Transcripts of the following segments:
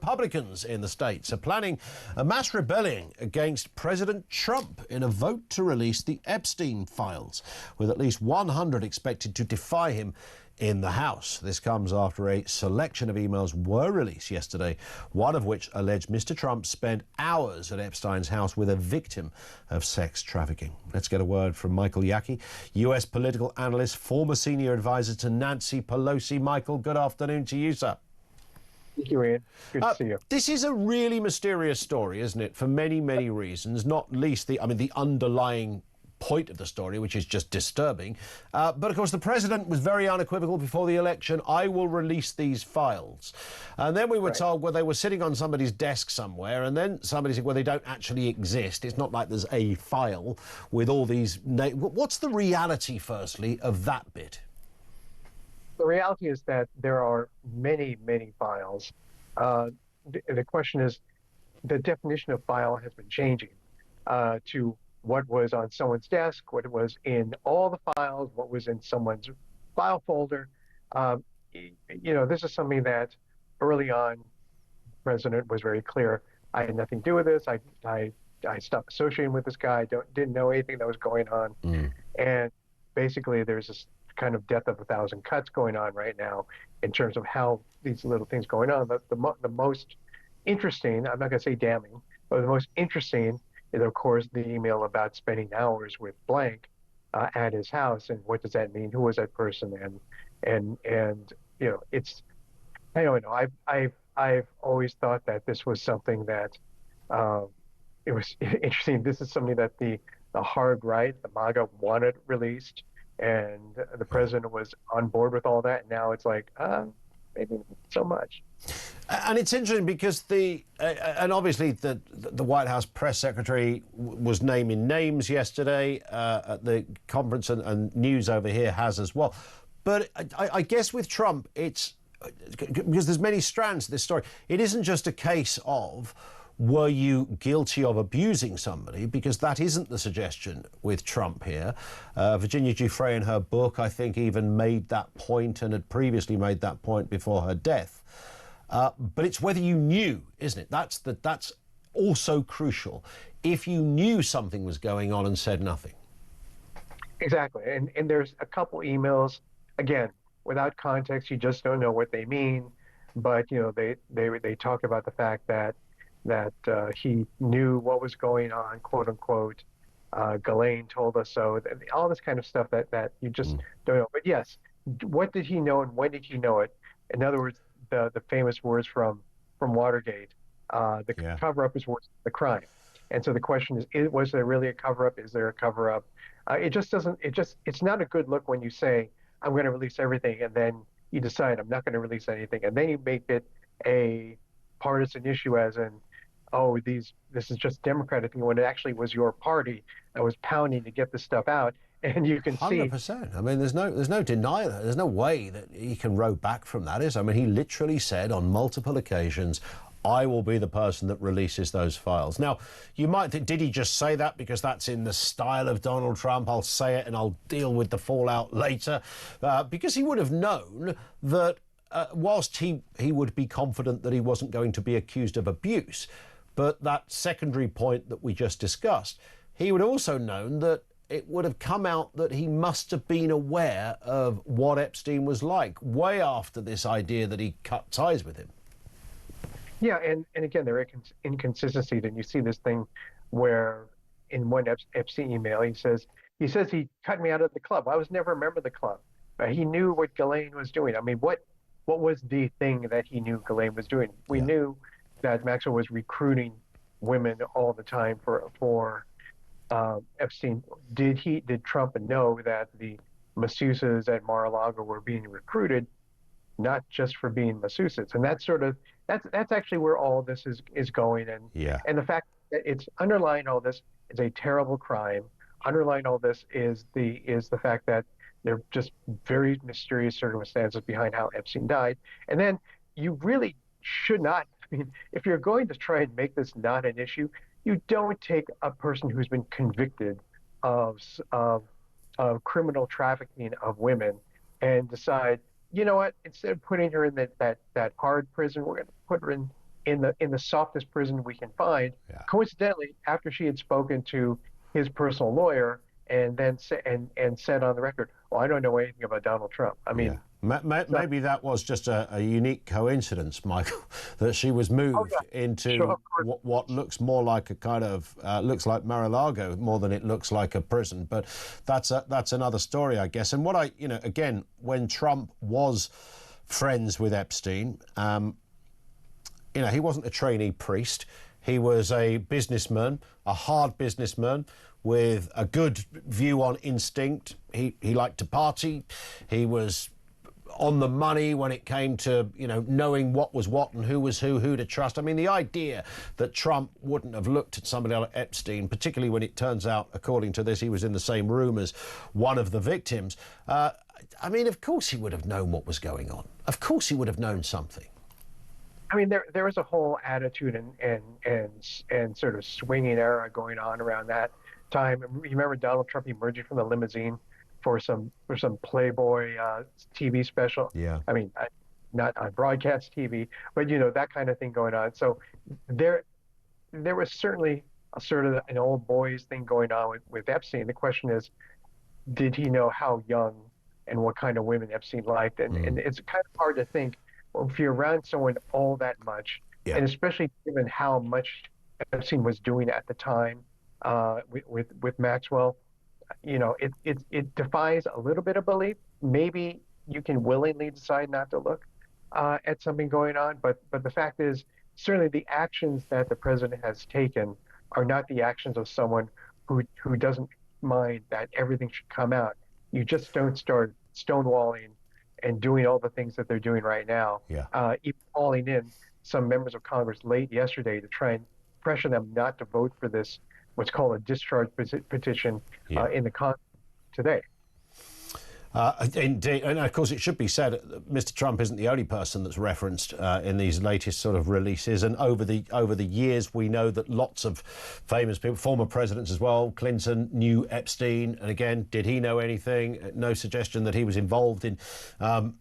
Republicans in the States are planning a mass rebellion against President Trump in a vote to release the Epstein files, with at least 100 expected to defy him in the House. This comes after a selection of emails were released yesterday, one of which alleged Mr. Trump spent hours at Epstein's house with a victim of sex trafficking. Let's get a word from Michael Yaki, US political analyst, former senior advisor to Nancy Pelosi. Michael, good afternoon to you, sir. Thank you, Ian. Good to see you. This is a really mysterious story, isn't it, for many, many reasons, not least the underlying point of the story, which is just disturbing. But of course, the president was very unequivocal before the election. I will release these files. And then we were told, well, they were sitting on somebody's desk somewhere. And then somebody said, well, they don't actually exist. It's not like there's a file with all these names. What's the reality, firstly, of that bit? The reality is that there are many, many files. The question is, the definition of file has been changing to what was on someone's desk, what was in all the files, what was in someone's file folder. This is something that early on, the president was very clear. I had nothing to do with this. I stopped associating with this guy. Didn't know anything that was going on. And basically, there's this kind of death of a thousand cuts going on right now in terms of how these little things going on. The most interesting, I'm not going to say damning, but the most interesting is, of course, the email about spending hours with blank at his house, and what does that mean? Who was that person? And it's, I don't know. I've always thought that this was something that it was interesting. This is something that the hard right, the MAGA, wanted released, and the president was on board with all that. And now it's like, maybe not so much. And it's interesting because and obviously the White House press secretary was naming names yesterday at the conference, and news over here has as well. But I guess with Trump, it's because there's many strands to this story. It isn't just a case of, were you guilty of abusing somebody? Because that isn't the suggestion with Trump here. Virginia Giuffre, in her book, I think, even made that point, and had previously made that point before her death. But it's whether you knew, isn't it? That's also crucial. If you knew something was going on and said nothing. Exactly. And there's a couple emails, again, without context, you just don't know what they mean. But, they talk about the fact that he knew what was going on, quote unquote. Ghislaine told us so. All this kind of stuff that you just don't know. But yes, what did he know and when did he know it? In other words, the famous words from Watergate, cover-up is worse than the crime. And so the question is, was there really a cover-up? Is there a cover-up? It's not a good look when you say, I'm going to release everything, and then you decide I'm not going to release anything, and then you make it a partisan issue, as in, this is just Democratic thing, when it actually was your party that was pounding to get this stuff out. And you can see 100%. I mean, there's no denial. There's no way that he can row back from that. I mean, he literally said on multiple occasions, I will be the person that releases those files. Now, you might think, did he just say that because that's in the style of Donald Trump? I'll say it and I'll deal with the fallout later. Because he would have known that whilst he would be confident that he wasn't going to be accused of abuse, but that secondary point that we just discussed, he would also known that it would have come out that he must have been aware of what Epstein was like, way after this idea that he cut ties with him. Yeah, and again, there are inconsistencies, and you see this thing where in one Epstein email, he says he cut me out of the club. I was never a member of the club. He knew what Ghislaine was doing. I mean, what was the thing that he knew Ghislaine was doing? We knew that Maxwell was recruiting women all the time for Epstein. Did Trump know that the masseuses at Mar-a-Lago were being recruited, not just for being masseuses? And that's actually where all this is going. And the fact that it's underlying all this is a terrible crime. Underlying all this is the fact that there are just very mysterious circumstances behind how Epstein died. And then you really should not, I mean, if you're going to try and make this not an issue, you don't take a person who's been convicted of criminal trafficking of women and decide, you know what, instead of putting her in that hard prison, we're going to put her in in the softest prison we can find. Yeah. Coincidentally, after she had spoken to his personal lawyer and then and said on the record, "Well, I don't know anything about Donald Trump." I Yeah. mean, so, Maybe that was just a unique coincidence, Michael, that she was oh moved yeah, sure, into of course. what looks more like a kind of looks like Mar-a-Lago more than it looks like a prison. But that's another story, I guess. And what again, when Trump was friends with Epstein, he wasn't a trainee priest. He was a businessman, a hard businessman with a good view on instinct. He liked to party. He was on the money when it came to, knowing what was what and who was who to trust. I mean, the idea that Trump wouldn't have looked at somebody like Epstein, particularly when it turns out, according to this, he was in the same room as one of the victims. I mean, of course he would have known what was going on. Of course he would have known something. I mean, there was a whole attitude and sort of swinging era going on around that time. You remember Donald Trump emerging from the limousine for some Playboy TV special? Yeah. I mean, not on broadcast TV, but that kind of thing going on. So there was certainly a sort of an old boys thing going on with Epstein. The question is, did he know how young and what kind of women Epstein liked? And it's kind of hard to think, well, if you're around someone all that much, Yeah. and especially given how much Epstein was doing at the time with Maxwell, it defies a little bit of belief. Maybe you can willingly decide not to look at something going on, but the fact is, certainly the actions that the president has taken are not the actions of someone who doesn't mind that everything should come out. You just don't start stonewalling and doing all the things that they're doing right now. Yeah. Even calling in some members of Congress late yesterday to try and pressure them not to vote for this, what's called a discharge petition in the Congress today. Indeed, and of course it should be said, Mr. Trump isn't the only person that's referenced in these latest sort of releases. And over the years, we know that lots of famous people, former presidents as well, Clinton knew Epstein. And again, did he know anything? No suggestion that he was involved in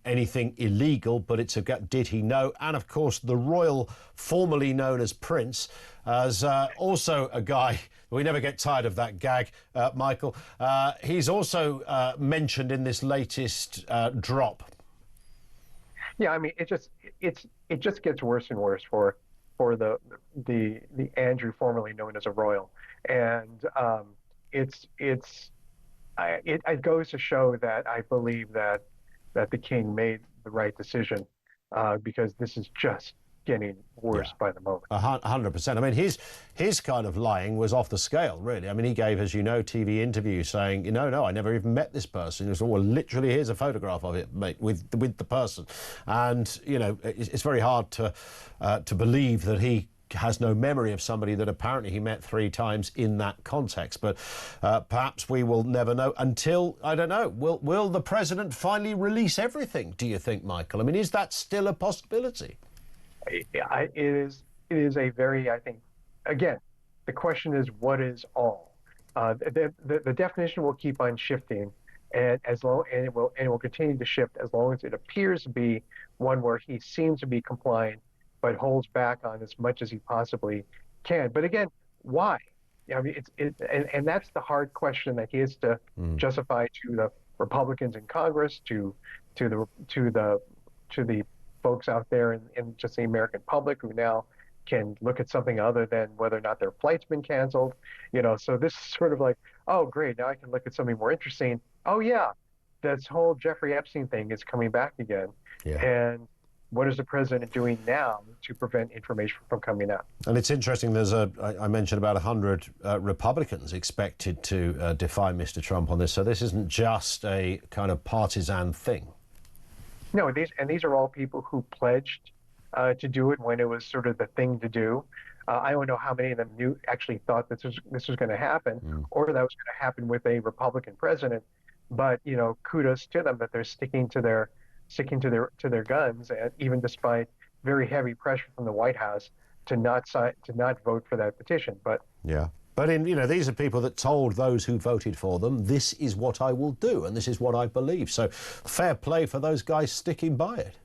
anything illegal, but it's did he know? And of course, the royal, formerly known as Prince, as also a guy. We never get tired of that gag, Michael. He's also mentioned in this latest drop. Yeah, I mean, it just gets worse and worse for the Andrew formerly known as a royal, and it goes to show that I believe that the king made the right decision because this is just getting worse by the moment. 100%. I mean, his kind of lying was off the scale, really. I mean, he gave, as you know, TV interviews saying, no, I never even met this person. He was, well, literally, here's a photograph of it, mate, with the person. And, it's very hard to believe that he has no memory of somebody that apparently he met 3 times in that context. But perhaps we will never know until, I don't know, will the president finally release everything, do you think, Michael? I mean, is that still a possibility? It is a very, I think, again, the question is, what is all? The definition will keep on shifting, and it will continue to shift as long as it appears to be one where he seems to be compliant, but holds back on as much as he possibly can. But again, why? I mean, and that's the hard question that he has to justify to the Republicans in Congress, to the folks out there in just the American public who now can look at something other than whether or not their flight's been canceled. So this is sort of like, oh, great, now I can look at something more interesting. Oh, yeah, this whole Jeffrey Epstein thing is coming back again. Yeah. And what is the president doing now to prevent information from coming out? And it's interesting, I mentioned about 100 Republicans expected to defy Mr. Trump on this. So this isn't just a kind of partisan thing. No, these are all people who pledged to do it when it was sort of the thing to do. I don't know how many of them actually thought this was going to happen, or that was going to happen with a Republican president. But kudos to them that they're sticking to their guns, and even despite very heavy pressure from the White House to not vote for that petition. But yeah. But these are people that told those who voted for them, this is what I will do and this is what I believe. So fair play for those guys sticking by it.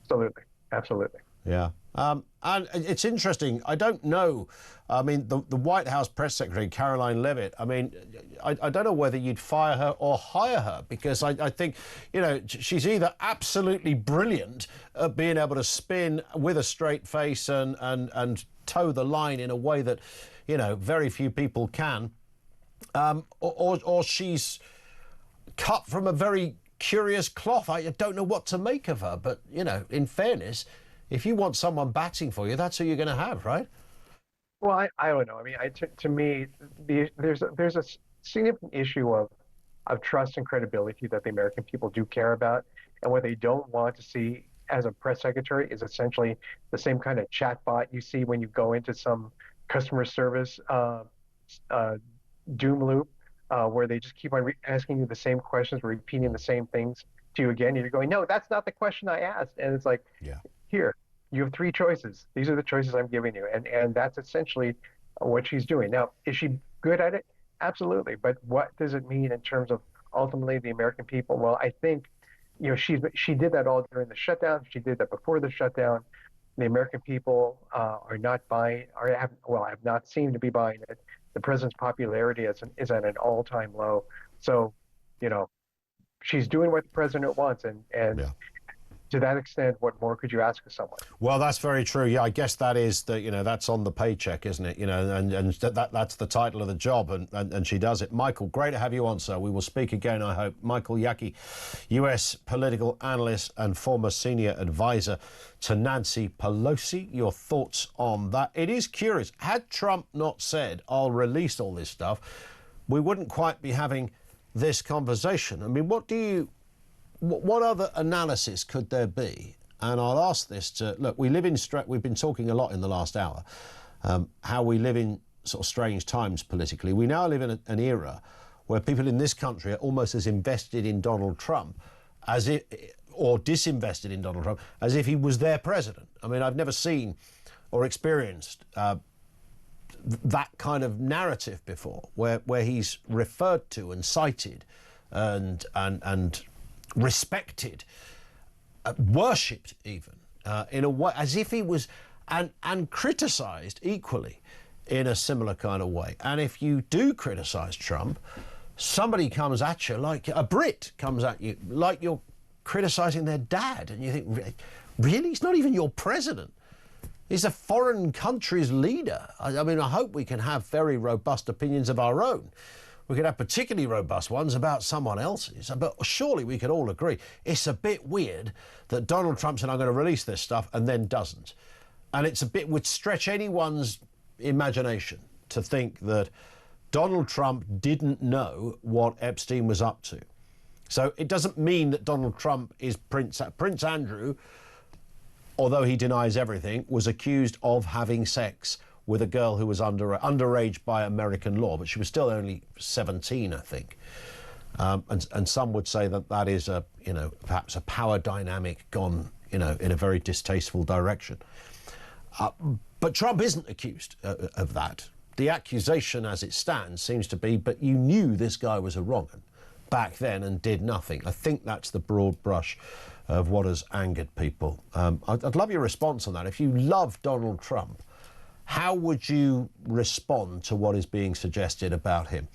Absolutely. Absolutely. Yeah. And it's interesting. I don't know. I mean, the White House press secretary, Caroline Leavitt, I mean, I don't know whether you'd fire her or hire her, because I think, you know, she's either absolutely brilliant at being able to spin with a straight face and toe the line in a way that, you know, very few people can, or she's cut from a very curious cloth. I don't know what to make of her, but, you know, in fairness, if you want someone batting for you, that's who you're going to have, right? Well, I don't know. I mean, to me, there's a significant issue of trust and credibility that the American people do care about, and what they don't want to see as a press secretary is essentially the same kind of chatbot you see when you go into some customer service doom loop, where they just keep on asking you the same questions, repeating the same things to you again. And you're going, no, that's not the question I asked. And it's like, Yeah. here, you have three choices. These are the choices I'm giving you. And that's essentially what she's doing. Now, is she good at it? Absolutely. But what does it mean in terms of ultimately the American people? Well, I think, you know, she did that all during the shutdown. She did that before the shutdown. The American people are not buying, or have not seemed to be buying it. The president's popularity is at an all-time low. So, you know, she's doing what the president wants, and Yeah. to that extent, what more could you ask of someone? Well, that's very true. Yeah, I guess that is the, you know, that's on the paycheck, isn't it? You know, and that's the title of the job, and she does it. Michael, great to have you on, sir. We will speak again, I hope. Michael Yaki, US political analyst and former senior advisor to Nancy Pelosi. Your thoughts on that? It is curious. Had Trump not said, I'll release all this stuff, we wouldn't quite be having this conversation. I mean, what other analysis could there be? And I'll ask this to, look, we've been talking a lot in the last hour, how we live in sort of strange times politically. We now live in an era where people in this country are almost as invested in Donald Trump or disinvested in Donald Trump as if he was their president. I mean, I've never seen or experienced that kind of narrative before, where he's referred to and cited and respected, worshipped even, in a way, as if he was, and criticised equally in a similar kind of way. And if you do criticise Trump, somebody comes at you like a Brit comes at you like you're criticising their dad, and you think, really? He's not even your president. He's a foreign country's leader. I mean, I hope we can have very robust opinions of our own. We could have particularly robust ones about someone else's, but surely we could all agree it's a bit weird that Donald Trump said, I'm going to release this stuff, and then doesn't. And it's a bit, would stretch anyone's imagination to think that Donald Trump didn't know what Epstein was up to. So it doesn't mean that Donald Trump is Prince Andrew, although he denies everything, was accused of having sex with a girl who was underage by American law, but she was still only 17, I think. And some would say that that is perhaps a power dynamic gone, in a very distasteful direction. But Trump isn't accused of that. The accusation as it stands seems to be, but you knew this guy was a wrong 'un back then and did nothing. I think that's the broad brush of what has angered people. I'd love your response on that. If you love Donald Trump, how would you respond to what is being suggested about him?